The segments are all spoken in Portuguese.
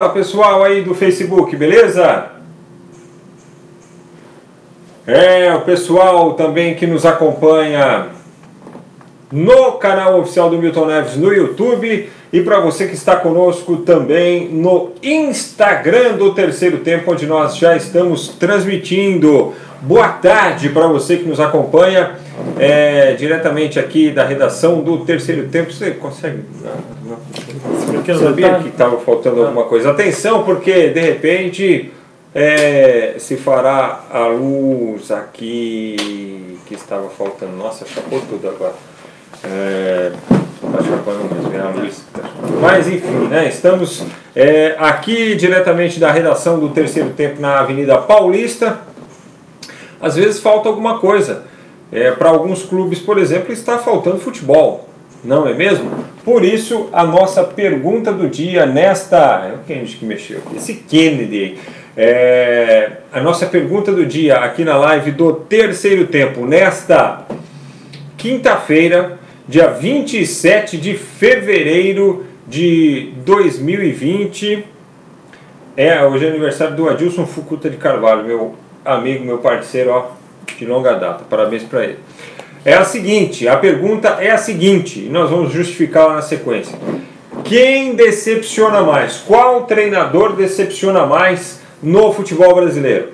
Fala pessoal aí do Facebook, beleza? O pessoal também que nos acompanha no canal oficial do Milton Neves no YouTube e para você que está conosco também no Instagram do Terceiro Tempo, onde nós já estamos transmitindo. Boa tarde para você que nos acompanha diretamente aqui da redação do Terceiro Tempo. Você consegue... Eu sabia que estava faltando alguma coisa. Atenção, porque de repente se fará a luz aqui que estava faltando. Nossa, chapou tudo agora. Está chapando mesmo, é a luz. Mas enfim, né, estamos aqui diretamente da redação do Terceiro Tempo na Avenida Paulista. Às vezes falta alguma coisa. Para alguns clubes, por exemplo, está faltando futebol. Não é mesmo? Por isso, a nossa pergunta do dia nesta... Quem que mexeu aqui? Esse Kennedy. A nossa pergunta do dia aqui na live do Terceiro Tempo, nesta quinta-feira, dia 27 de fevereiro de 2020. Hoje é aniversário do Adilson Fukuta de Carvalho, meu amigo, meu parceiro, ó, de longa data. Parabéns para ele. A pergunta é a seguinte, e nós vamos justificá-la na sequência. Quem decepciona mais? Qual treinador decepciona mais no futebol brasileiro?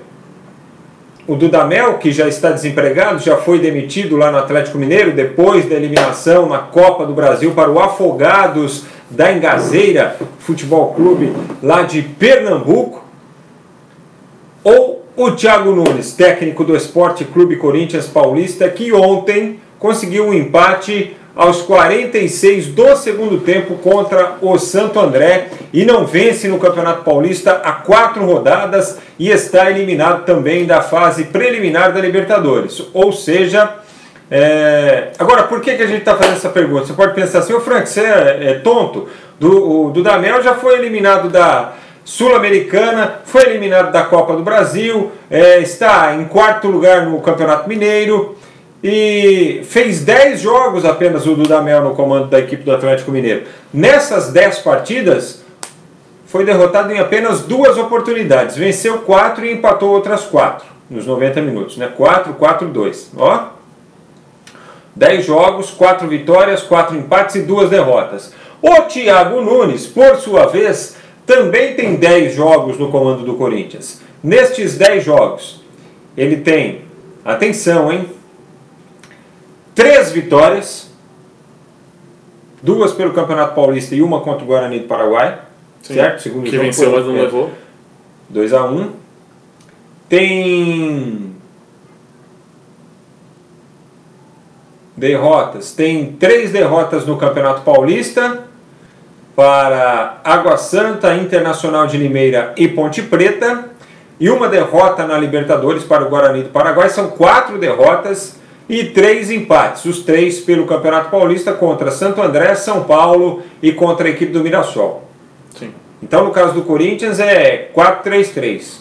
O Dudamel, que já está desempregado, já foi demitido lá no Atlético Mineiro, depois da eliminação na Copa do Brasil para o Afogados da Engazeira Futebol Clube, lá de Pernambuco? Ou o Thiago Nunes, técnico do Esporte Clube Corinthians Paulista, que ontem conseguiu um empate aos 46 do segundo tempo contra o Santo André e não vence no Campeonato Paulista há 4 rodadas e está eliminado também da fase preliminar da Libertadores. Ou seja, agora, por que a gente está fazendo essa pergunta? Você pode pensar assim, ô Frank, você é tonto? O Dudamel já foi eliminado da Sul-Americana, foi eliminado da Copa do Brasil, está em 4º lugar no Campeonato Mineiro e fez 10 jogos apenas o Dudamel no comando da equipe do Atlético Mineiro. Nessas 10 partidas, foi derrotado em apenas 2 oportunidades. Venceu 4 e empatou outras 4 nos 90 minutos. 4-4-2. 10 jogos, 4 vitórias, 4 empates e 2 derrotas. O Thiago Nunes, por sua vez, também tem 10 jogos no comando do Corinthians. Nestes 10 jogos, ele tem, atenção, 3 vitórias, 2 pelo Campeonato Paulista e 1 contra o Guarani do Paraguai. Sim, certo? Segundo que venceu, mas não levou. 2-1. Tem derrotas. Tem 3 derrotas no Campeonato Paulista para Água Santa, Internacional de Limeira e Ponte Preta, e 1 derrota na Libertadores para o Guarani do Paraguai. São 4 derrotas e 3 empates, os 3 pelo Campeonato Paulista contra Santo André, São Paulo e contra a equipe do Mirassol. Sim. Então, no caso do Corinthians, é 4-3-3.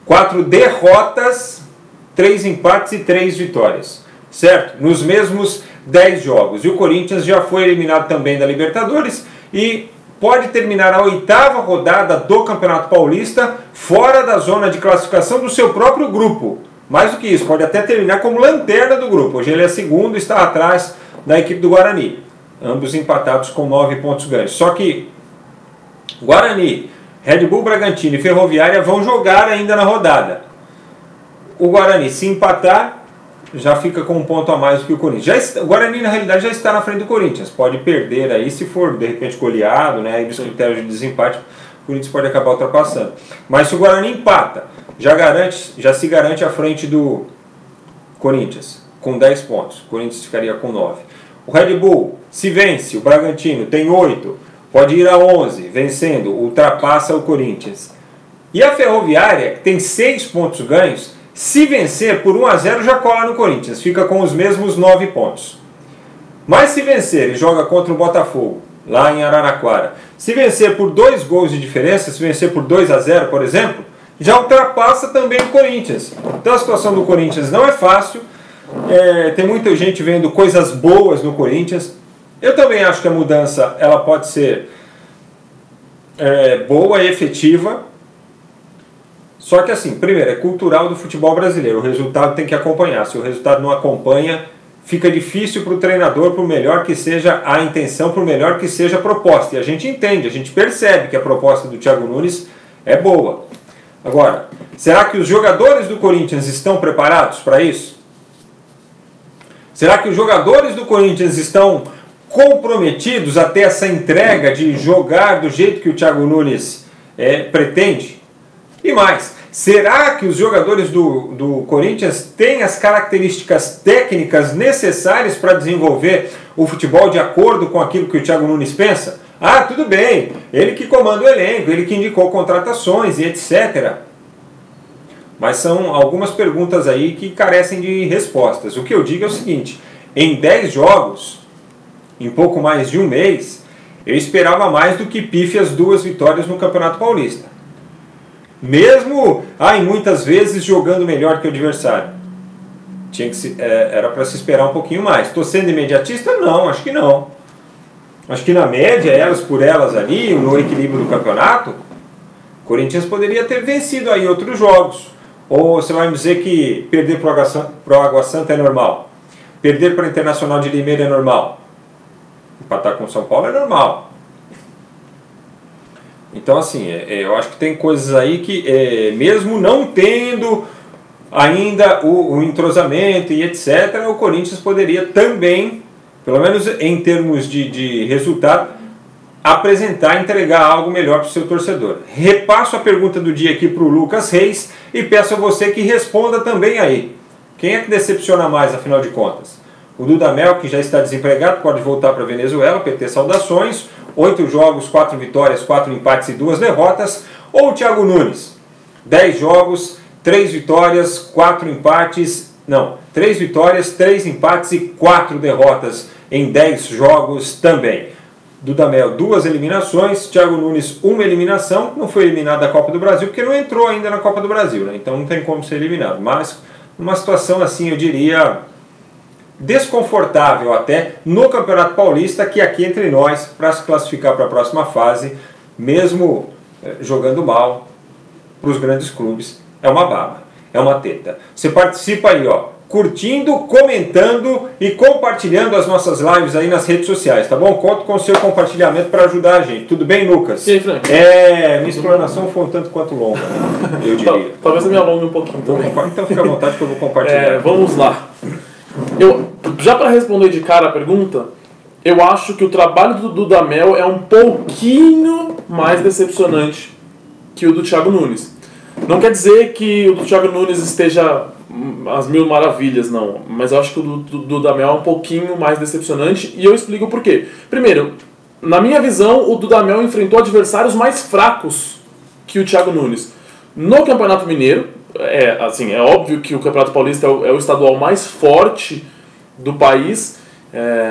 4 derrotas, 3 empates e 3 vitórias. Certo? Nos mesmos 10 jogos. E o Corinthians já foi eliminado também da Libertadores e pode terminar a 8ª rodada do Campeonato Paulista fora da zona de classificação do seu próprio grupo. Mais do que isso, pode até terminar como lanterna do grupo. Hoje ele é segundo e está atrás da equipe do Guarani. Ambos empatados com 9 pontos ganhos. Só que Guarani, Red Bull Bragantino e Ferroviária vão jogar ainda na rodada. O Guarani, se empatar, já fica com 1 ponto a mais do que o Corinthians. O Guarani, na realidade, já está na frente do Corinthians. Pode perder aí, se for, de repente, goleado, aí nos critérios de desempate, o Corinthians pode acabar ultrapassando. Mas se o Guarani empata, já se garante à frente do Corinthians, com 10 pontos. O Corinthians ficaria com 9. O Red Bull, se vence, o Bragantino tem 8, pode ir a 11, vencendo, ultrapassa o Corinthians. E a Ferroviária, que tem 6 pontos ganhos, se vencer por 1-0 já cola no Corinthians, fica com os mesmos 9 pontos. Mas se vencer e joga contra o Botafogo, lá em Araraquara, se vencer por 2 gols de diferença, se vencer por 2-0, por exemplo, já ultrapassa também o Corinthians. Então a situação do Corinthians não é fácil, tem muita gente vendo coisas boas no Corinthians. Eu também acho que a mudança ela pode ser boa e efetiva. Só que assim, primeiro, é cultural do futebol brasileiro, o resultado tem que acompanhar. Se o resultado não acompanha, fica difícil para o treinador, por melhor que seja a intenção, por melhor que seja a proposta. E a gente entende, a gente percebe que a proposta do Thiago Nunes é boa. Agora, será que os jogadores do Corinthians estão preparados para isso? Será que os jogadores do Corinthians estão comprometidos a ter essa entrega de jogar do jeito que o Thiago Nunes pretende? E mais, será que os jogadores do Corinthians têm as características técnicas necessárias para desenvolver o futebol de acordo com aquilo que o Thiago Nunes pensa? Ah, tudo bem, ele que comanda o elenco, ele que indicou contratações e etc. Mas são algumas perguntas aí que carecem de respostas. O que eu digo é o seguinte, em 10 jogos, em pouco mais de um mês, eu esperava mais do que pífias 2 vitórias no Campeonato Paulista. Mesmo, muitas vezes jogando melhor que o adversário. Era para se esperar um pouquinho mais. Estou sendo imediatista? Não, acho que não. Acho que na média, elas por elas ali, no equilíbrio do campeonato, o Corinthians poderia ter vencido aí outros jogos. Ou você vai me dizer que perder para o Água Santa é normal? Perder para o Internacional de Limeira é normal? Empatar com o São Paulo é normal. Então, assim, eu acho que tem coisas aí que, mesmo não tendo ainda o entrosamento e etc., o Corinthians poderia também, pelo menos em termos de resultado, apresentar, entregar algo melhor para o seu torcedor. Repasso a pergunta do dia aqui para o Lucas Reis e peço a você que responda também aí. Quem é que decepciona mais, afinal de contas? O Dudamel, que já está desempregado, pode voltar para a Venezuela, PT saudações, 8 jogos, 4 vitórias, 4 empates e 2 derrotas, ou o Thiago Nunes, 10 jogos, 3 vitórias, 4 empates, 3 vitórias, 3 empates e 4 derrotas em 10 jogos também. Dudamel, 2 eliminações, Thiago Nunes, 1 eliminação, não foi eliminado da Copa do Brasil, porque não entrou ainda na Copa do Brasil, né? Então não tem como ser eliminado, mas numa situação assim, eu diria, desconfortável até no Campeonato Paulista, que aqui entre nós, para se classificar para a próxima fase, mesmo jogando mal para os grandes clubes, é uma baba, é uma teta. Você participa aí, curtindo, comentando e compartilhando as nossas lives aí nas redes sociais, tá bom? Conto com o seu compartilhamento para ajudar a gente. Tudo bem, Lucas? E aí, Frank? Minha explanação foi um tanto quanto longa, né? Eu diria. Talvez eu me alongue um pouquinho também. Então fica à vontade que eu vou compartilhar. Vamos lá. Já para responder de cara a pergunta, eu acho que o trabalho do Dudamel é um pouquinho mais decepcionante que o do Thiago Nunes. Não quer dizer que o do Thiago Nunes esteja às mil maravilhas, não. Mas eu acho que o do Dudamel é um pouquinho mais decepcionante e eu explico por quê. Primeiro, na minha visão, o Dudamel enfrentou adversários mais fracos que o Thiago Nunes. No Campeonato Mineiro, é óbvio que o Campeonato Paulista é o estadual mais forte do país.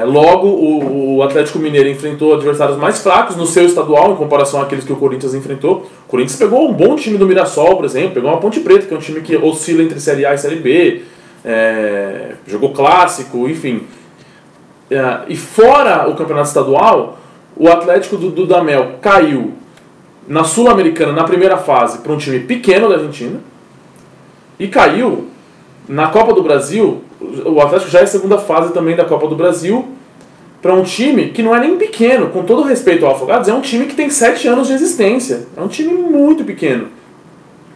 Logo, o Atlético Mineiro enfrentou adversários mais fracos no seu estadual em comparação àqueles que o Corinthians enfrentou. O Corinthians pegou um bom time do Mirassol, por exemplo, pegou uma Ponte Preta, que é um time que oscila entre Série A e Série B, jogou clássico, enfim. E fora o Campeonato Estadual, o Atlético do Dudamel caiu na Sul-Americana, na primeira fase, para um time pequeno da Argentina, e caiu na Copa do Brasil. O Atlético já é a segunda fase também da Copa do Brasil, para um time que não é nem pequeno, com todo respeito ao Afogados, é um time que tem 7 anos de existência, é um time muito pequeno.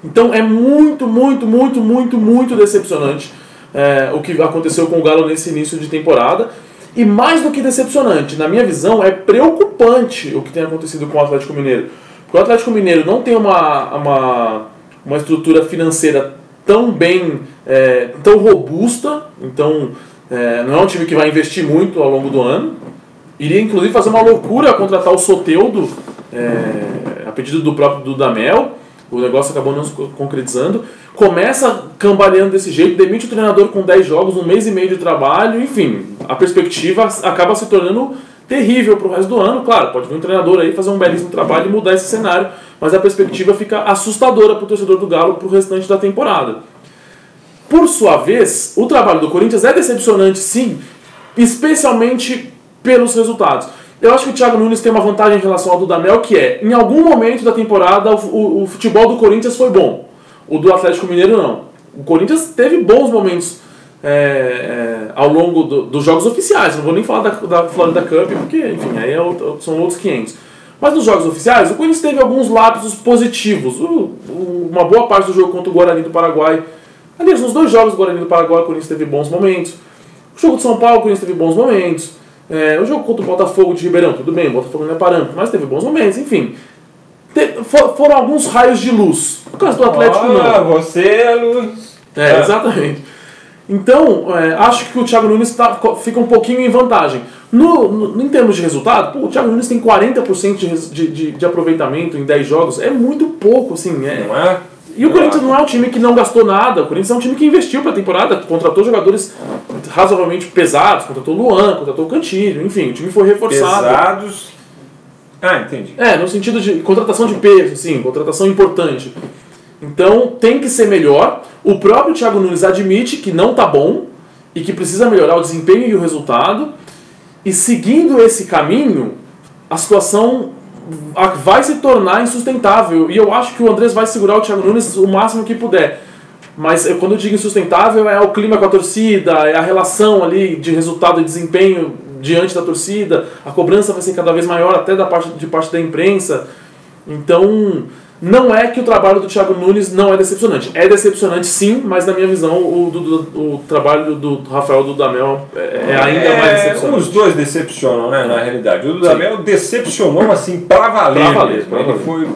Então é muito, muito, muito, muito, muito decepcionante o que aconteceu com o Galo nesse início de temporada, e mais do que decepcionante, na minha visão, é preocupante o que tem acontecido com o Atlético Mineiro, porque o Atlético Mineiro não tem uma estrutura financeira tão bem, tão robusta, então não é um time que vai investir muito ao longo do ano. Iria inclusive fazer uma loucura contratar o Soteldo a pedido do próprio Dudamel. O negócio acabou não se concretizando. Começa cambaleando desse jeito, demite o treinador com 10 jogos, 1 mês e meio de trabalho, enfim, a perspectiva acaba se tornando terrível para o resto do ano. Claro, pode vir um treinador aí fazer um belíssimo trabalho e mudar esse cenário, mas a perspectiva fica assustadora para o torcedor do Galo para o restante da temporada. Por sua vez, o trabalho do Corinthians é decepcionante, sim, especialmente pelos resultados. Eu acho que o Thiago Nunes tem uma vantagem em relação ao Dudamel, que é, em algum momento da temporada, o futebol do Corinthians foi bom. O do Atlético Mineiro, não. O Corinthians teve bons momentos ao longo dos jogos oficiais. Não vou nem falar da Florida Cup, porque, enfim, aí são outros 500. Mas nos jogos oficiais, o Corinthians teve alguns lapsos positivos. Uma boa parte do jogo contra o Guarani do Paraguai. Aliás, nos 2 jogos do Guarani do Paraguai, o Corinthians teve bons momentos. O jogo de São Paulo, o Corinthians teve bons momentos. O jogo contra o Botafogo de Ribeirão, tudo bem, o Botafogo não é parâmetro, mas teve bons momentos, enfim. Foram alguns raios de luz. No caso do Atlético, não. Você é a luz. Exatamente. Então, acho que o Thiago Nunes fica um pouquinho em vantagem. Em termos de resultado, o Thiago Nunes tem 40% de aproveitamento em 10 jogos. É muito pouco, assim. Não é? E o Corinthians não é um time que não gastou nada. O Corinthians é um time que investiu para a temporada, contratou jogadores razoavelmente pesados, contratou o Luan, contratou o Cantillo, enfim, o time foi reforçado. Pesados? Entendi. No sentido de contratação de peso, assim, contratação importante. Então tem que ser melhor. O próprio Thiago Nunes admite que não está bom e que precisa melhorar o desempenho e o resultado. E seguindo esse caminho, a situação vai se tornar insustentável. E eu acho que o Andrés vai segurar o Thiago Nunes o máximo que puder. Mas quando eu digo insustentável, é o clima com a torcida, é a relação ali de resultado e desempenho diante da torcida. A cobrança vai ser cada vez maior, até de parte da imprensa. Então, não é que o trabalho do Thiago Nunes não é decepcionante. É decepcionante sim, mas na minha visão o trabalho do Rafael Dudamel é ainda mais decepcionante. Os dois decepcionam, né, na realidade. O Dudamel decepcionou assim pra valer. Ele foi,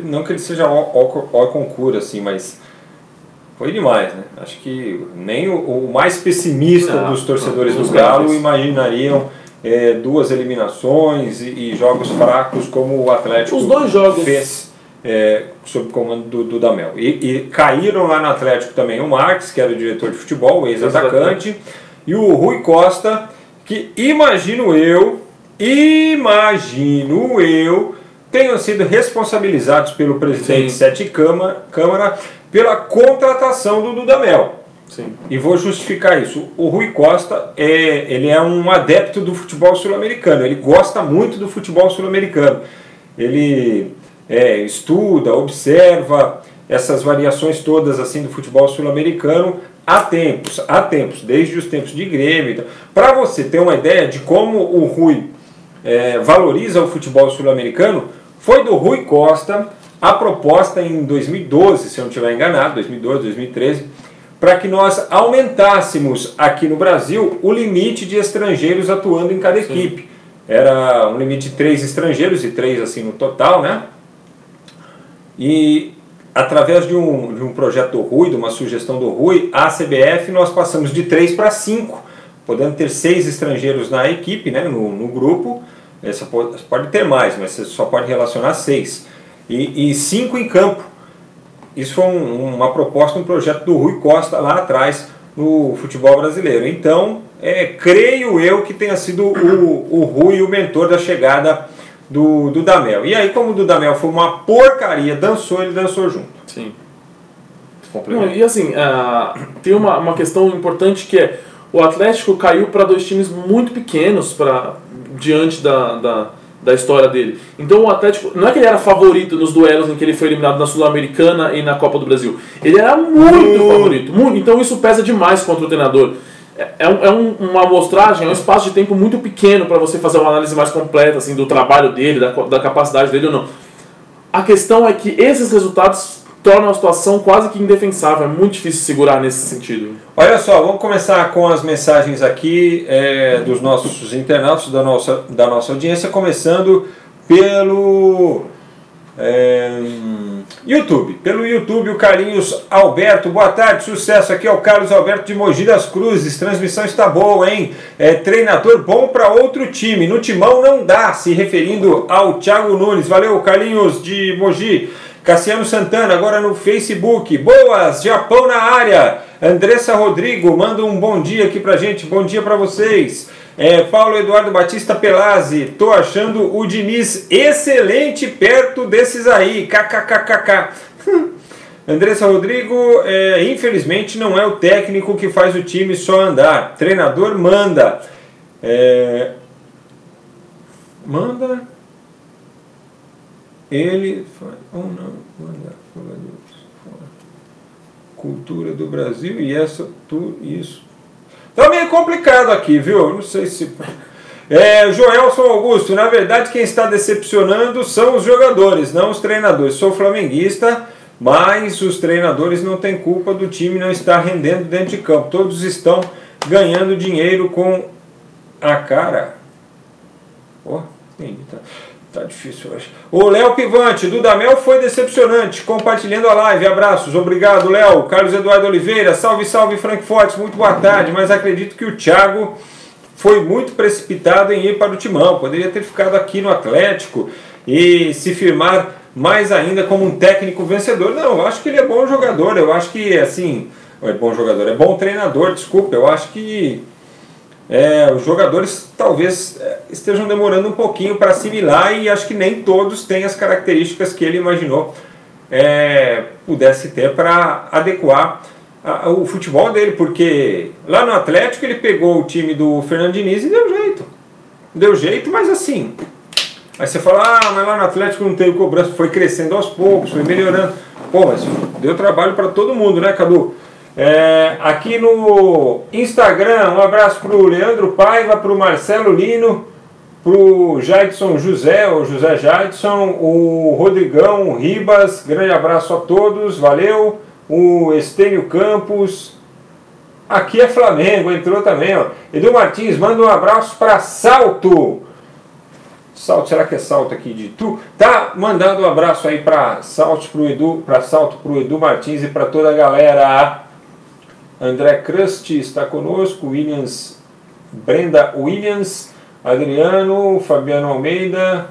não que ele seja ó concura, assim, mas foi demais, né? Acho que nem o mais pessimista dos torcedores do Galo imaginariam 2 eliminações e jogos fracos como o Atlético Os 2 jogos fez. Sob o comando do Dudamel. E caíram lá no Atlético também o Marques, que era o diretor de futebol, o ex-atacante, e o Rui Costa, que imagino eu, tenham sido responsabilizados pelo presidente Sete Câmara pela contratação do Dudamel. Sim. E vou justificar isso. O Rui Costa ele é um adepto do futebol sul-americano, ele gosta muito do futebol sul-americano. Ele estuda, observa essas variações todas assim do futebol sul-americano há tempos, desde os tempos de Grêmio. Para você ter uma ideia de como o Rui valoriza o futebol sul-americano, foi do Rui Costa a proposta em 2012, se eu não estiver enganado, 2012, 2013, para que nós aumentássemos aqui no Brasil o limite de estrangeiros atuando em cada equipe. Era um limite de 3 estrangeiros e 3 assim no total, né? E através de um projeto do Rui, de uma sugestão do Rui, a CBF nós passamos de 3 para 5, podendo ter 6 estrangeiros na equipe, né, no grupo. Você pode ter mais, mas você só pode relacionar 6. E 5 em campo. Isso foi uma proposta, um projeto do Rui Costa lá atrás no futebol brasileiro. Então, creio eu que tenha sido o Rui o mentor da chegada do Dudamel. E aí, como o Dudamel foi uma porcaria, ele dançou junto. Sim. Não, e assim, tem uma questão importante que é o Atlético caiu para 2 times muito pequenos diante da história dele. Então o Atlético, não é que ele era favorito nos duelos em que ele foi eliminado na Sul-Americana e na Copa do Brasil. Ele era muito favorito. Muito, então isso pesa demais contra o treinador. Uma amostragem, é um espaço de tempo muito pequeno para você fazer uma análise mais completa assim, do trabalho dele, da capacidade dele ou não. A questão é que esses resultados tornam a situação quase que indefensável. É muito difícil segurar nesse sentido. Olha só, vamos começar com as mensagens aqui dos nossos internautas, da nossa audiência, começando pelo YouTube. Pelo YouTube, o Carlinhos Alberto. Boa tarde, sucesso. Aqui é o Carlos Alberto de Mogi das Cruzes. Transmissão está boa, hein? Treinador bom para outro time. No timão não dá, se referindo ao Thiago Nunes. Valeu, Carlinhos de Mogi. Cassiano Santana, agora no Facebook. Boas, Japão na área. Andressa Rodrigo, manda um bom dia aqui pra gente. Bom dia pra vocês. Paulo Eduardo Batista Pelazzi, tô achando o Diniz excelente perto desses aí. KKKKK. Andressa Rodrigo, infelizmente não é o técnico que faz o time só andar. Treinador manda. Manda ele ou não manda cultura do Brasil e essa tudo isso tá meio complicado aqui, viu? Não sei se Joelson Augusto, na verdade quem está decepcionando são os jogadores, não os treinadores. Sou flamenguista, mas os treinadores não têm culpa do time não estar rendendo dentro de campo. Todos estão ganhando dinheiro com a cara. Tá difícil hoje. O Léo Pivante, Dudamel foi decepcionante, compartilhando a live. Abraços, obrigado, Léo. Carlos Eduardo Oliveira, salve, salve, Frankfurt, muito boa tarde, mas acredito que o Thiago foi muito precipitado em ir para o Timão. Poderia ter ficado aqui no Atlético e se firmar mais ainda como um técnico vencedor. Não, eu acho que ele é bom jogador, eu acho que, assim, é bom jogador, é bom treinador, desculpa, eu acho que os jogadores talvez estejam demorando um pouquinho para assimilar e acho que nem todos têm as características que ele imaginou pudesse ter para adequar o futebol dele, porque lá no Atlético ele pegou o time do Fernando Diniz e deu jeito, mas assim, aí você fala, mas lá no Atlético não teve cobrança, foi crescendo aos poucos, foi melhorando, mas deu trabalho para todo mundo, né, Cadu? Aqui no Instagram, um abraço para o Leandro Paiva, para o Marcelo Lino, para o Jadson José, ou José Jadson, o Rodrigão Ribas, grande abraço a todos, valeu. O Estênio Campos, aqui é Flamengo, entrou também, ó. Edu Martins, manda um abraço para Salto. Salto, será que é Salto aqui de Tu? Tá mandando um abraço aí para Salto pro Edu Martins e para toda a galera. André Crust está conosco, Williams, Brenda Williams, Adriano, Fabiano Almeida.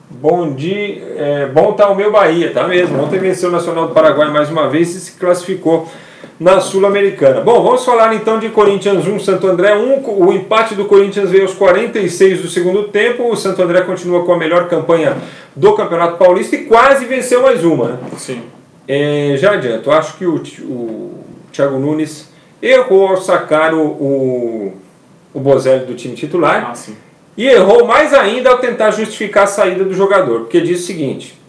Bom dia, bom tá o meu Bahia, tá mesmo. Ontem venceu o Nacional do Paraguai mais uma vez e se classificou na Sul-Americana. Bom, vamos falar então de Corinthians 1, Santo André 1. O empate do Corinthians veio aos 46 do segundo tempo. O Santo André continua com a melhor campanha do Campeonato Paulista e quase venceu mais uma, né? Sim. Já adianto, acho que o Thiago Nunes errou ao sacar o Bozelli do time titular. Sim. E errou mais ainda ao tentar justificar a saída do jogador, porque diz o seguinte: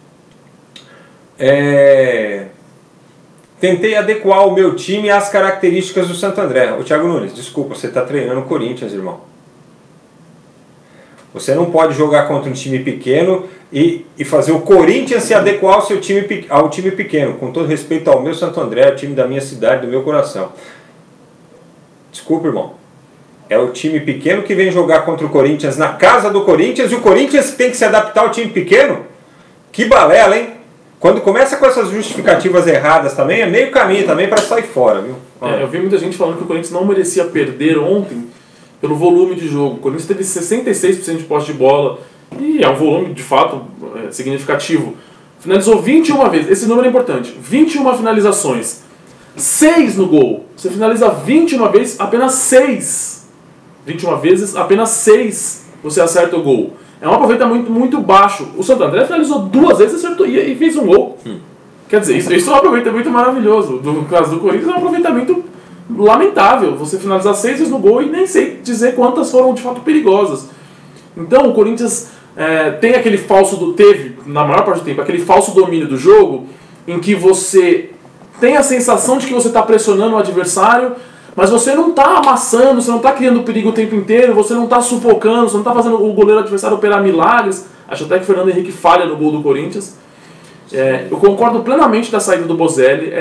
tentei adequar o meu time às características do Santo André. O Thiago Nunes, desculpa, você está treinando o Corinthians, irmão. Você não pode jogar contra um time pequeno e fazer o Corinthians se adequar ao time pequeno. Com todo respeito ao meu Santo André, o time da minha cidade, do meu coração. Desculpa, irmão. É o time pequeno que vem jogar contra o Corinthians na casa do Corinthians e o Corinthians tem que se adaptar ao time pequeno? Que balela, hein? Quando começa com essas justificativas erradas também, é meio caminho também para sair fora, viu? Eu vi muita gente falando que o Corinthians não merecia perder ontem pelo volume de jogo. O Corinthians teve 66% de posse de bola e é um volume, de fato, significativo. Finalizou 21 vezes, esse número é importante, 21 finalizações, 6 no gol. Você finaliza 21 vezes, apenas 6. 21 vezes, apenas 6 você acerta o gol. É um aproveitamento muito baixo. O Santo André finalizou 2 vezes, acertou e fez um gol. Quer dizer, isso é um aproveitamento maravilhoso. No caso do Corinthians, é um aproveitamento lamentável. Você finalizar 6 vezes no gol e nem sei dizer quantas foram de fato perigosas. Então o Corinthians tem aquele teve, na maior parte do tempo, aquele falso domínio do jogo, em que você tem a sensação de que você está pressionando o adversário, mas você não está amassando, você não está criando perigo o tempo inteiro, você não está sufocando, você não está fazendo o goleiro adversário operar milagres. Acho até que o Fernando Henrique falha no gol do Corinthians. Eu concordo plenamente da saída do Bozelli,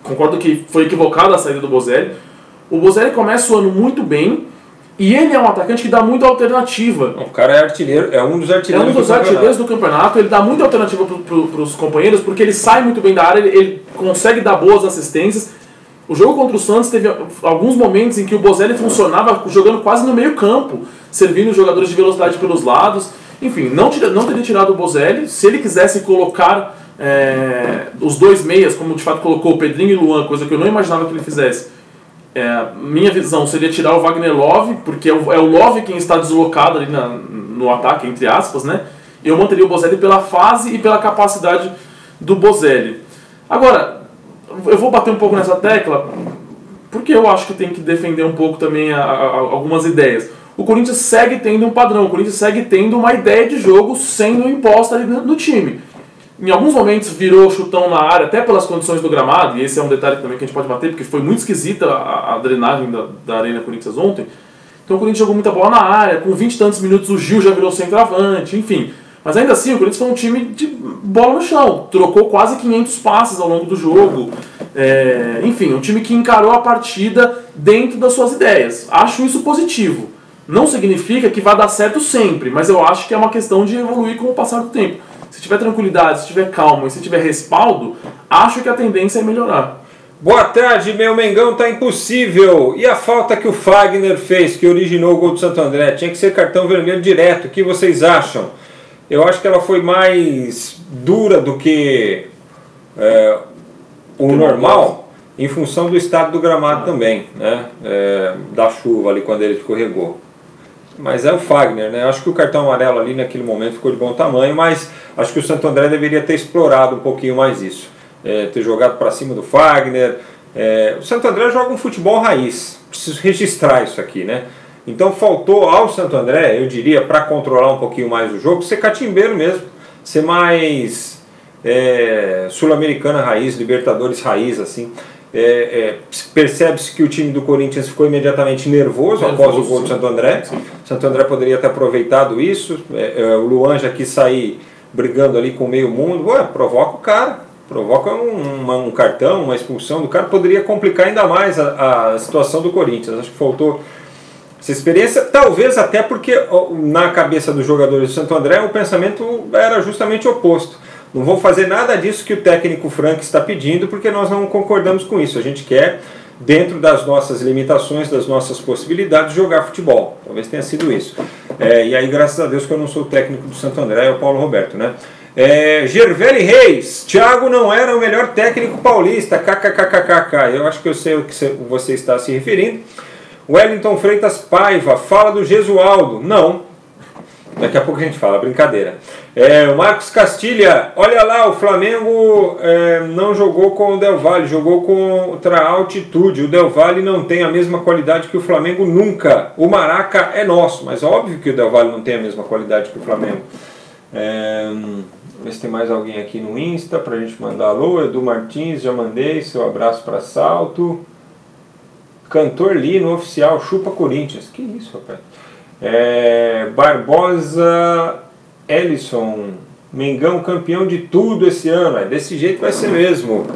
concordo que foi equivocada a saída do Bozelli. O Bozelli começa o ano muito bem, e ele é um atacante que dá muita alternativa. O cara é artilheiro, é um dos artilheiros do campeonato. Ele dá muita alternativa para os companheiros, porque ele sai muito bem da área, ele consegue dar boas assistências. O jogo contra o Santos teve alguns momentos em que o Bozelli funcionava jogando quase no meio campo, servindo os jogadores de velocidade pelos lados. Enfim, não teria tirado o Bozelli. Se ele quisesse colocar os dois meias, como de fato colocou o Pedrinho e o Luan, coisa que eu não imaginava que ele fizesse, minha visão seria tirar o Wagner Love, porque é o Love quem está deslocado ali no ataque, entre aspas, né? Eu manteria o Bozelli pela fase e pela capacidade do Bozelli. Agora, eu vou bater um pouco nessa tecla, porque eu acho que tem que defender um pouco também algumas ideias. o Corinthians segue tendo um padrão, o Corinthians segue tendo uma ideia de jogo sendo imposta ali no time. Em alguns momentos virou chutão na área, até pelas condições do gramado, e esse é um detalhe também que a gente pode bater, porque foi muito esquisita a drenagem da Arena Corinthians ontem. Então o Corinthians jogou muita bola na área, com 20 e tantos minutos o Gil já virou centroavante, enfim. Mas ainda assim o Corinthians foi um time de bola no chão, trocou quase 500 passes ao longo do jogo. Enfim, um time que encarou a partida dentro das suas ideias. Acho isso positivo. Não significa que vai dar certo sempre, mas eu acho que é uma questão de evoluir com o passar do tempo. Se tiver tranquilidade, se tiver calma e se tiver respaldo, acho que a tendência é melhorar. Boa tarde, meu Mengão tá impossível. E a falta que o Fagner fez, que originou o gol do Santo André? Tinha que ser cartão vermelho direto. O que vocês acham? Eu acho que ela foi mais dura do que o normal, em função do estado do gramado também, né? Da chuva ali quando ele escorregou. Mas é o Fagner, né? Acho que o cartão amarelo ali naquele momento ficou de bom tamanho, mas acho que o Santo André deveria ter explorado um pouquinho mais isso. Ter jogado para cima do Fagner. O Santo André joga um futebol raiz, preciso registrar isso aqui, né? Então faltou ao Santo André, eu diria, para controlar um pouquinho mais o jogo, ser catimbeiro mesmo, ser mais sul-americana raiz, Libertadores raiz, assim. Percebe-se que o time do Corinthians ficou imediatamente nervoso após o gol do Santo André. O Santo André poderia ter aproveitado isso. O Luan já quis sair brigando ali com o meio mundo. Provoca o cara, provoca um cartão, uma expulsão do cara, poderia complicar ainda mais a situação do Corinthians. Acho que faltou essa experiência, talvez até porque na cabeça dos jogadores do Santo André o pensamento era justamente oposto. Não vou fazer nada disso que o técnico Frank está pedindo, porque nós não concordamos com isso. A gente quer, dentro das nossas limitações, das nossas possibilidades, jogar futebol. Talvez tenha sido isso. E aí, graças a Deus, que eu não sou o técnico do Santo André, é o Paulo Roberto, né? Gerveli Reis, Thiago não era o melhor técnico paulista, kkkk. Eu acho que eu sei o que você está se referindo. Wellington Freitas Paiva, fala do Gesualdo. Não. Daqui a pouco a gente fala, brincadeira. O Marcos Castilha, olha lá, o Flamengo não jogou com o Del Valle, jogou contra a altitude. O Del Valle não tem a mesma qualidade que o Flamengo nunca. O Maraca é nosso, mas óbvio que o Del Valle não tem a mesma qualidade que o Flamengo. Ver se tem mais alguém aqui no Insta pra gente mandar alô. Edu Martins, já mandei, seu abraço para Salto. Cantor Lino Oficial, chupa Corinthians. Que isso, rapaz? Barbosa Ellison, Mengão campeão de tudo esse ano. Desse jeito vai ser mesmo.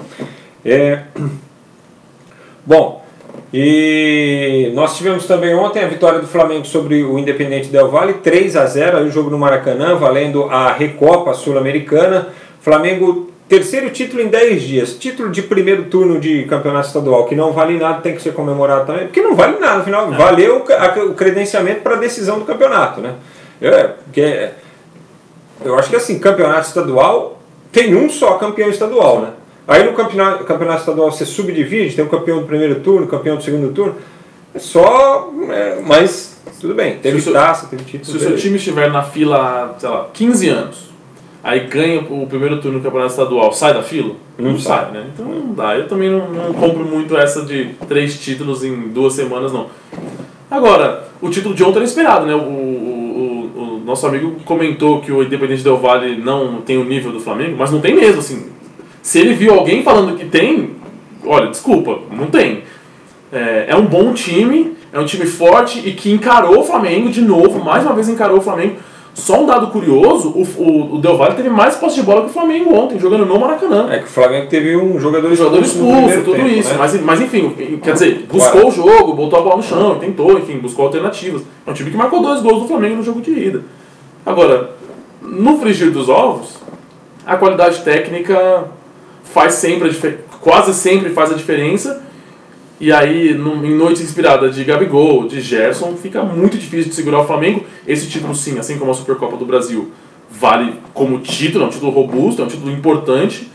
Bom, e nós tivemos também ontem a vitória do Flamengo sobre o Independente Del Valle, 3-0, aí o jogo no Maracanã, valendo a Recopa Sul-Americana. Flamengo, terceiro título em 10 dias, título de primeiro turno de campeonato estadual, que não vale nada, tem que ser comemorado também, porque não vale nada, afinal, valeu o credenciamento para a decisão do campeonato, né? Eu acho que assim, campeonato estadual, tem um só campeão estadual, né? Aí no campeonato estadual você subdivide, tem o campeão do primeiro turno, campeão do segundo turno, mas tudo bem, teve taça, teve título. Se o seu time estiver na fila, sei lá, 15 anos, aí ganha o primeiro turno do campeonato estadual, sai da fila? Não sai, né? Então não dá. Eu também não compro muito essa de 3 títulos em 2 semanas, não. Agora, o título de ontem era esperado, né? O nosso amigo comentou que o Independente Del Valle não tem o nível do Flamengo, mas não tem mesmo, assim. Se ele viu alguém falando que tem, olha, desculpa, não tem. É um bom time, é um time forte e que encarou o Flamengo de novo, mais uma vez encarou o Flamengo. Só um dado curioso, o Del Valle teve mais posse de bola que o Flamengo ontem, jogando no Maracanã. Que o Flamengo teve um jogador expulso, tudo tempo, isso. Né? Mas enfim, quer dizer, buscou o jogo, botou a bola no chão, tentou, enfim, buscou alternativas. É um time que marcou 2 gols do Flamengo no jogo de ida. Agora, no frigir dos ovos, a qualidade técnica quase sempre faz a diferença. E aí, em noites inspiradas de Gabigol, de Gerson, fica muito difícil de segurar o Flamengo. Esse título, sim, assim como a Supercopa do Brasil, vale como título, é um título robusto, é um título importante.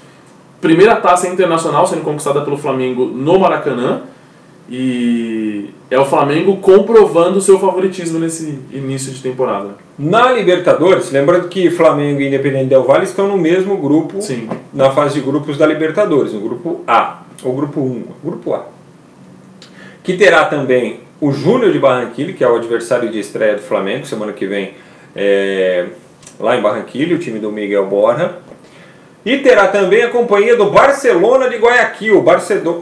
Primeira taça internacional sendo conquistada pelo Flamengo no Maracanã. E é o Flamengo comprovando o seu favoritismo nesse início de temporada. Na Libertadores, lembrando que Flamengo e Independente Del Valle estão no mesmo grupo, sim, na fase de grupos da Libertadores, no grupo A, ou grupo 1, grupo A. Que terá também o Júnior de Barranquilla, que é o adversário de estreia do Flamengo, semana que vem lá em Barranquilla, o time do Miguel Borja. E terá também a companhia do Barcelona de Guayaquil,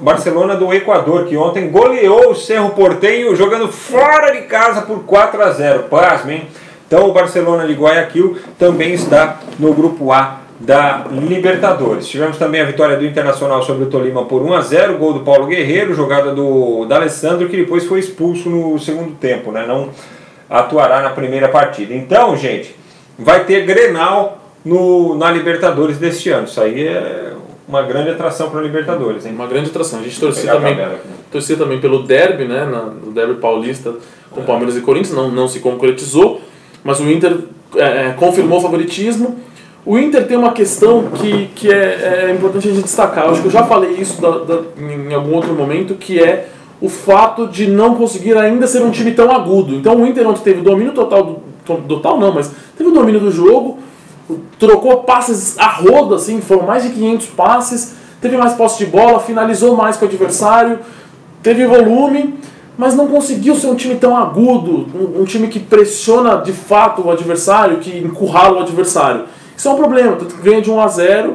Barcelona do Equador, que ontem goleou o Cerro Porteño jogando fora de casa por 4-0. Pasmem. Então o Barcelona de Guayaquil também está no grupo A da Libertadores. Tivemos também a vitória do Internacional sobre o Tolima por 1-0, gol do Paulo Guerreiro, jogada do D'Alessandro, que depois foi expulso no segundo tempo, né? Não atuará na primeira partida. Então, gente, vai ter Grenal na Libertadores deste ano. Isso aí é uma grande atração para a Libertadores, hein? Uma grande atração. A gente torcia também pelo derby, né? No derby paulista com Palmeiras e Corinthians, não se concretizou, mas o Inter confirmou o favoritismo. O Inter tem uma questão que é importante a gente destacar. Eu acho que eu já falei isso em algum outro momento, que é o fato de não conseguir ainda ser um time tão agudo. Então o Inter ontem teve o domínio total, mas teve o domínio do jogo, trocou passes a rodo, assim, foram mais de 500 passes, teve mais posse de bola, finalizou mais com o adversário, teve volume, mas não conseguiu ser um time tão agudo, um time que pressiona de fato o adversário, que encurrala o adversário. Isso é um problema, ganha de 1-0,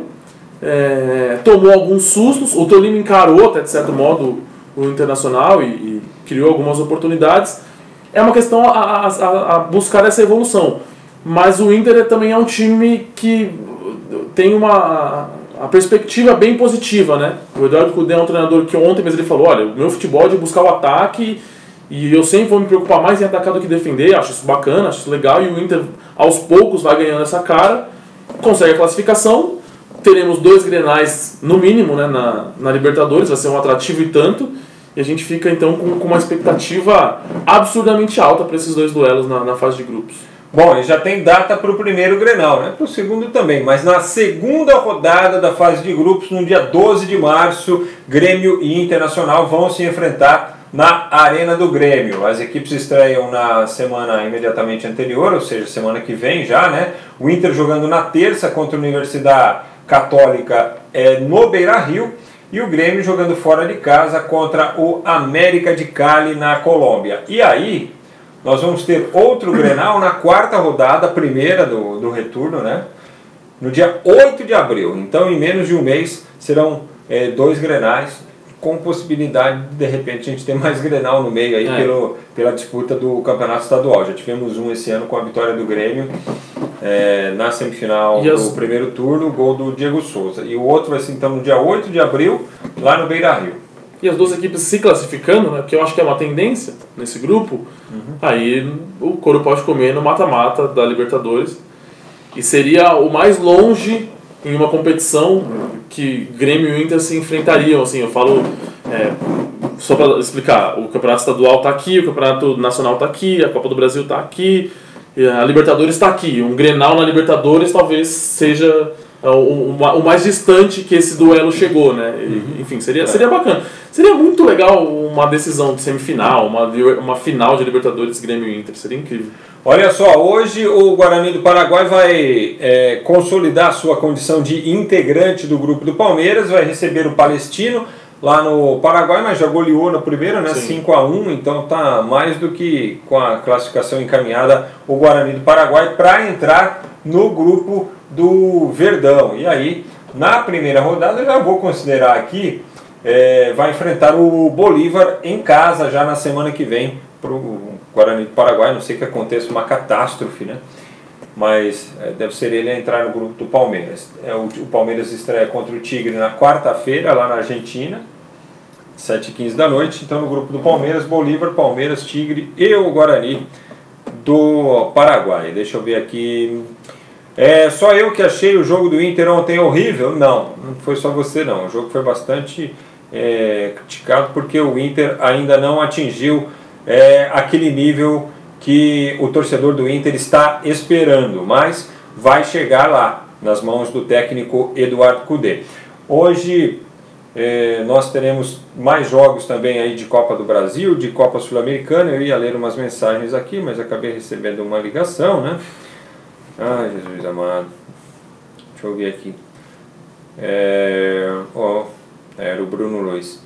tomou alguns sustos, o Tolima encarou até de certo modo o Internacional e criou algumas oportunidades. É uma questão a buscar essa evolução. Mas o Inter também é um time que tem a perspectiva bem positiva, né? O Eduardo Cudê é um treinador que ontem mesmo ele falou, olha, o meu futebol é de buscar o ataque e eu sempre vou me preocupar mais em atacar do que defender, acho isso bacana, acho isso legal, e o Inter aos poucos vai ganhando essa cara, consegue a classificação, teremos 2 Grenais no mínimo, né, na Libertadores, vai ser um atrativo e tanto, e a gente fica então com uma expectativa absurdamente alta para esses 2 duelos na fase de grupos. Bom, e já tem data para o primeiro Grenal, né? Para o segundo também, mas na segunda rodada da fase de grupos, no dia 12 de março, Grêmio e Internacional vão se enfrentar na Arena do Grêmio. As equipes estreiam na semana imediatamente anterior, ou seja, semana que vem já, né? O Inter jogando na terça contra a Universidade Católica no Beira-Rio, e o Grêmio jogando fora de casa contra o América de Cali na Colômbia. E aí nós vamos ter outro Grenal na quarta rodada, primeira do retorno, né? No dia 8 de abril. Então, em menos de um mês, serão 2 Grenais, com possibilidade de repente, a gente ter mais Grenal no meio aí pela disputa do Campeonato Estadual. Já tivemos um esse ano com a vitória do Grêmio na semifinal do primeiro turno, gol do Diego Souza. E o outro vai ser, então, no dia 8 de abril, lá no Beira-Rio. E as 2 equipes se classificando, né, que eu acho que é uma tendência nesse grupo, aí o couro pode comer no mata-mata da Libertadores. E seria o mais longe em uma competição que Grêmio e Inter se enfrentariam. Assim, eu falo, só para explicar, o Campeonato Estadual está aqui, o Campeonato Nacional está aqui, a Copa do Brasil está aqui, a Libertadores está aqui. Um Grenal na Libertadores talvez seja o mais distante que esse duelo chegou, né? Enfim, seria bacana. Seria muito legal uma decisão de semifinal, uma final de Libertadores Grêmio e Inter, seria incrível. Olha só, hoje o Guarani do Paraguai vai consolidar sua condição de integrante do grupo do Palmeiras, vai receber o Palestino lá no Paraguai, mas já goleou na primeira, né? 5-1, então tá mais do que com a classificação encaminhada o Guarani do Paraguai para entrar no grupo do Verdão. E aí, na primeira rodada, eu já vou considerar aqui, vai enfrentar o Bolívar em casa já na semana que vem para o Guarani do Paraguai. Não sei que aconteça uma catástrofe, né? Mas deve ser ele a entrar no grupo do Palmeiras. O Palmeiras estreia contra o Tigre na quarta-feira, lá na Argentina, 7h15 da noite. Então, no grupo do Palmeiras, Bolívar, Palmeiras, Tigre e o Guarani do Paraguai. Deixa eu ver aqui. Só eu que achei o jogo do Inter ontem horrível? Não foi só você não. O jogo foi bastante criticado porque o Inter ainda não atingiu aquele nível que o torcedor do Inter está esperando, mas vai chegar lá, nas mãos do técnico Eduardo Cudê. Hoje nós teremos mais jogos também aí de Copa do Brasil, de Copa Sul-Americana. Eu ia ler umas mensagens aqui, mas acabei recebendo uma ligação, né? Ai, Jesus amado. Deixa eu ver aqui. Era o Bruno Luiz.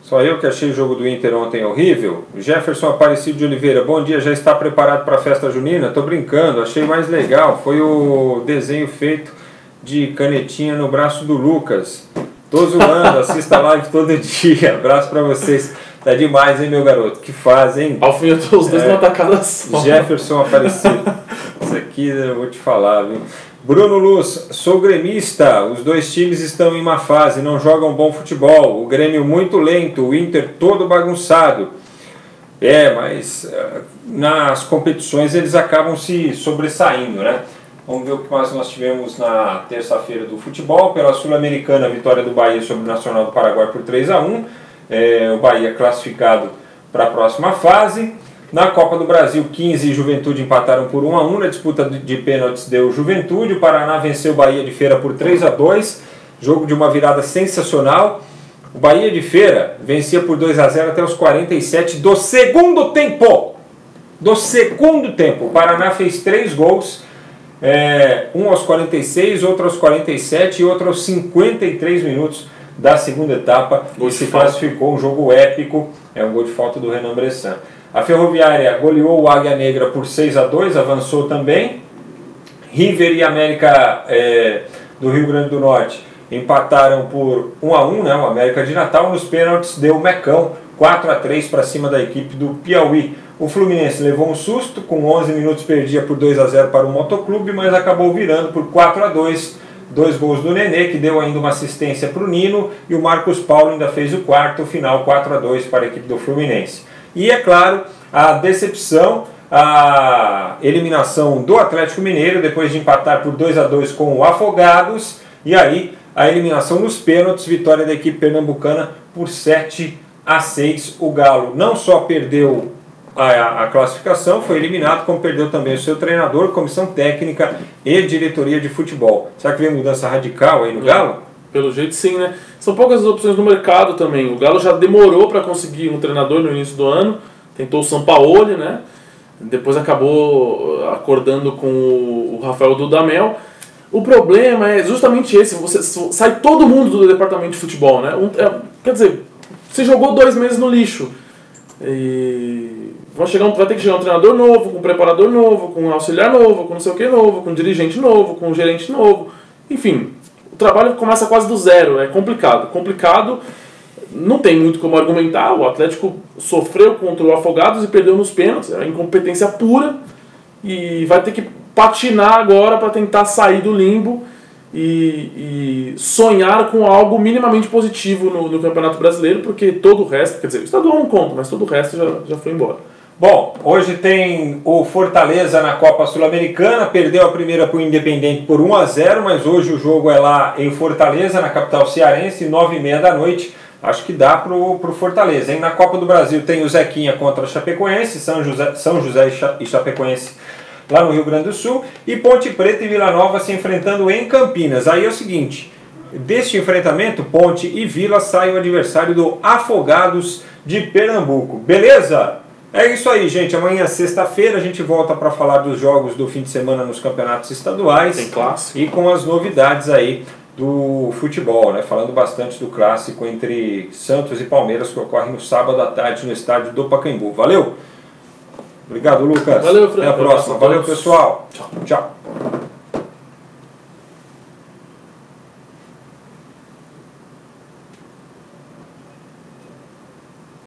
Só eu que achei o jogo do Inter ontem horrível. Jefferson Aparecido de Oliveira, bom dia, já está preparado para a festa junina? Tô brincando, achei mais legal. Foi o desenho feito de canetinha no braço do Lucas. Tô zoando, assista a live todo dia. Abraço para vocês. Tá demais, hein, meu garoto? Que faz, hein? Alfinetou os dois numa tacada só. Jefferson Aparecido. Isso aqui eu vou te falar, viu? Bruno Luz, sou gremista, os dois times estão em má fase, não jogam bom futebol, o Grêmio muito lento, o Inter todo bagunçado. Mas nas competições eles acabam se sobressaindo, né? Vamos ver o que mais nós tivemos na terça-feira do futebol. Pela Sul-Americana, a vitória do Bahia sobre o Nacional do Paraguai por 3-1. O Bahia classificado para a próxima fase. Na Copa do Brasil, 15 e Juventude empataram por 1-1. Na disputa de pênaltis deu Juventude. O Paraná venceu o Bahia de Feira por 3-2. Jogo de uma virada sensacional. O Bahia de Feira vencia por 2-0 até os 47 do segundo tempo. O Paraná fez 3 gols. Um aos 46, outro aos 47 e outro aos 53 minutos da segunda etapa. E se classificou um jogo épico. Um gol de falta do Renan Bressan. A Ferroviária goleou o Águia Negra por 6-2, avançou também. River e América do Rio Grande do Norte empataram por 1-1, né? O América de Natal. Nos pênaltis deu o Mecão 4-3 para cima da equipe do Piauí. O Fluminense levou um susto, com 11 minutos perdia por 2-0 para o Motoclube, mas acabou virando por 4-2. 2 gols do Nenê, que deu ainda uma assistência para o Nino, e o Marcos Paulo ainda fez o quarto, final 4-2 para a equipe do Fluminense. E é claro, a decepção, a eliminação do Atlético Mineiro, depois de empatar por 2-2 com o Afogados, e aí a eliminação nos pênaltis, vitória da equipe pernambucana por 7-6. O Galo não só perdeu a classificação, foi eliminado, como perdeu também o seu treinador, comissão técnica e diretoria de futebol. Será que vem mudança radical aí no Galo? Pelo jeito sim, né? São poucas as opções no mercado também. O Galo já demorou para conseguir um treinador no início do ano, tentou o Sampaoli, né? Depois acabou acordando com o Rafael Dudamel. O problema é justamente esse, sai todo mundo do departamento de futebol, né? Quer dizer, você jogou 2 meses no lixo. E vai ter que chegar um treinador novo, com um preparador novo, com um auxiliar novo, com não sei o que novo, com um dirigente novo, com um gerente novo. Enfim, o trabalho começa quase do zero, é complicado, não tem muito como argumentar. O Atlético sofreu contra o Afogados e perdeu nos pênaltis, é incompetência pura, e vai ter que patinar agora para tentar sair do limbo e sonhar com algo minimamente positivo no Campeonato Brasileiro, porque todo o resto, quer dizer, o estadual não conta, mas todo o resto já foi embora. Bom, hoje tem o Fortaleza na Copa Sul-Americana, perdeu a primeira para o Independente por 1-0, mas hoje o jogo é lá em Fortaleza, na capital cearense, 9h30 da noite. Acho que dá pro Fortaleza, hein? Na Copa do Brasil tem o Zequinha contra a Chapecoense, São José e Chapecoense lá no Rio Grande do Sul, e Ponte Preta e Vila Nova se enfrentando em Campinas. Aí é o seguinte, deste enfrentamento, Ponte e Vila sai o adversário do Afogados de Pernambuco. Beleza? É isso aí, gente. Amanhã, sexta-feira, a gente volta para falar dos jogos do fim de semana nos campeonatos estaduais. Tem clássico. E com as novidades aí do futebol, né? Falando bastante do clássico entre Santos e Palmeiras, que ocorre no sábado à tarde no estádio do Pacaembu. Valeu! Obrigado, Lucas. Valeu, Fran. Até a próxima. Valeu, pessoal. Tchau. Tchau.